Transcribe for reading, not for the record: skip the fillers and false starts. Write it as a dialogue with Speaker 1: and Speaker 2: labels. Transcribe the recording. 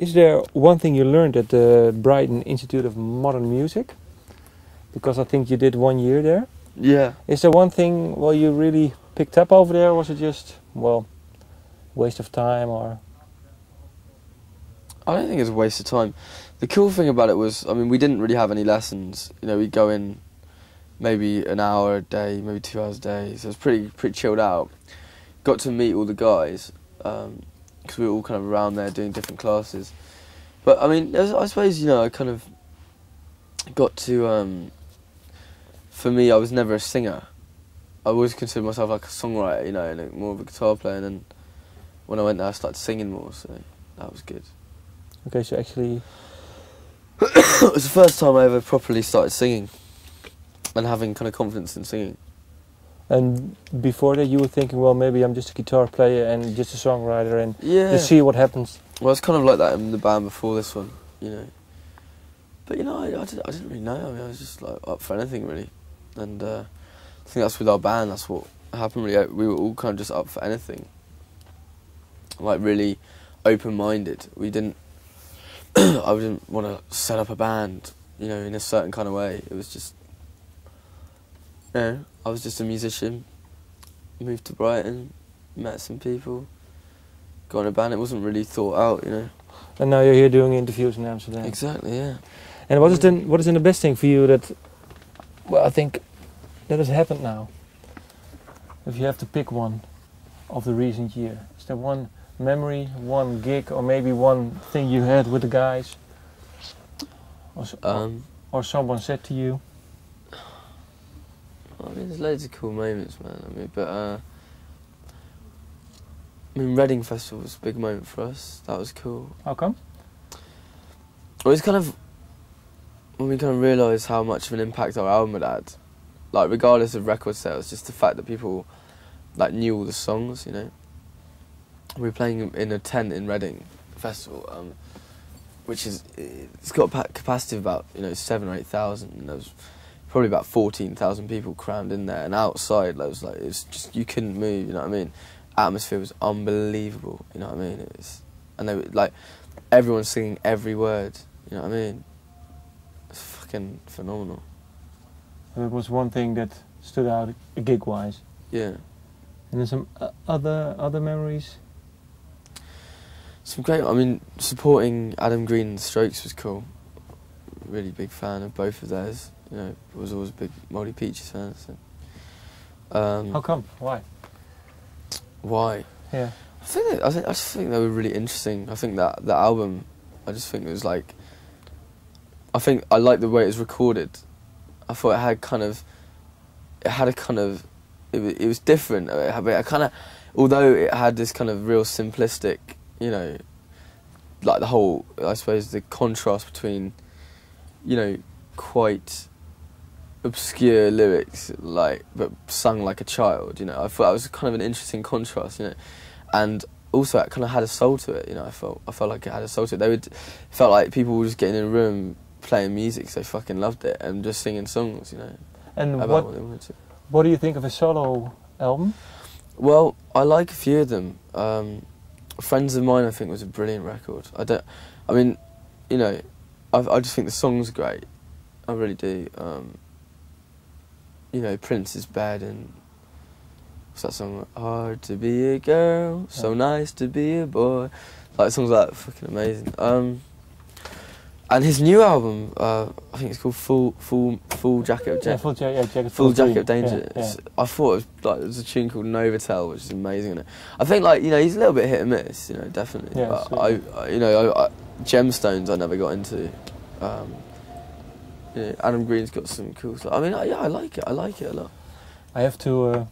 Speaker 1: is there one thing you learned at the Brighton Institute of Modern Music? Because I think you did 1 year there.
Speaker 2: Yeah.
Speaker 1: Is there one thing you really picked up over there, or was it just waste of time? Or
Speaker 2: I don't think it's a waste of time. The cool thing about it was, I mean, we didn't really have any lessons. You know, we'd go in maybe an hour a day, maybe 2 hours a day. So it was pretty chilled out. Got to meet all the guys because we were all kind of around there doing different classes. But I mean, I suppose, you know, I kind of got to. For me, I was never a singer. I always considered myself like a songwriter, you know, and more of a guitar player. And then when I went there, I started singing more, so that was good.
Speaker 1: Okay, so actually,
Speaker 2: it was the first time I ever properly started singing and having kind of confidence in singing.
Speaker 1: And before that, you were thinking, well, maybe I'm just a guitar player and just a songwriter, and just see what happens.
Speaker 2: Well, it's kind of like that in the band before this one, you know. But you know, I didn't really know. I mean, I was just like up for anything really, and I think that's with our band. That's what happened really. We were all kind of just up for anything, like really open-minded. We didn't. I didn't want to set up a band, you know, in a certain kind of way. It was just, you know, I was just a musician. Moved to Brighton, met some people, got in a band. It wasn't really thought out, you know.
Speaker 1: And now you're here doing interviews in Amsterdam.
Speaker 2: Exactly, yeah.
Speaker 1: And what is then the best thing for you that, well, I think that has happened now? If you have to pick one of the recent year, is there one memory, one gig, or maybe one thing you had with the guys, or someone said to you?
Speaker 2: I mean, there's loads of cool moments, man. I mean, but I mean, Reading Festival was a big moment for us. That was cool.
Speaker 1: How come?
Speaker 2: Well, it was kind of when we kind of realised how much of an impact our album had had. Like, regardless of record sales, just the fact that people like knew all the songs, you know. We were playing in a tent in Reading Festival, which it's got a capacity of about 7,000 or 8,000, and there was probably about 14,000 people crammed in there, and outside there was it's just you couldn't move, you know what I mean. Atmosphere was unbelievable, you know what I mean. And they were like everyone singing every word, you know what I mean. It's fucking phenomenal.
Speaker 1: That was one thing that stood out gig-wise.
Speaker 2: Yeah.
Speaker 1: And then some other memories.
Speaker 2: Some great. I mean, supporting Adam Green and the Strokes was cool. Really big fan of both of theirs. You know, was always a big Moldy Peaches fan. So.
Speaker 1: How come? Why?
Speaker 2: Why?
Speaker 1: Yeah.
Speaker 2: I just think they were really interesting. I think that album, I just think it was like. I think I liked the way it was recorded. I thought it had it was different. Although it had this kind of real simplistic, you know, like the whole, I suppose, the contrast between, you know, quite obscure lyrics, like, but sung like a child, you know. I thought that was kind of an interesting contrast, you know, and also it kind of had a soul to it, you know. I felt like it had a soul to it. It felt like people were just getting in a room playing music, so they fucking loved it, and just singing songs, you know.
Speaker 1: And
Speaker 2: about what they wanted to.
Speaker 1: What do you think of a solo album?
Speaker 2: Well, I like a few of them. Friends of Mine, I think, was a brilliant record. I mean, you know, I just think the song's great. I really do. You know, Prince's Bed and what's that song? Hard to be a girl, so nice to be a boy. Like songs like that, fucking amazing. And his new album, I think it's called Full Jacket of Danger. Full Jacket of Danger.
Speaker 1: Yeah.
Speaker 2: I thought it was a tune called Novotel, which is amazing. Isn't it? I think, like, you know, he's a little bit hit and miss, you know, definitely.
Speaker 1: Yeah,
Speaker 2: but I Gemstones I never got into. You know, Adam Green's got some cool stuff. I mean, I like it. I like it a lot.
Speaker 1: I have to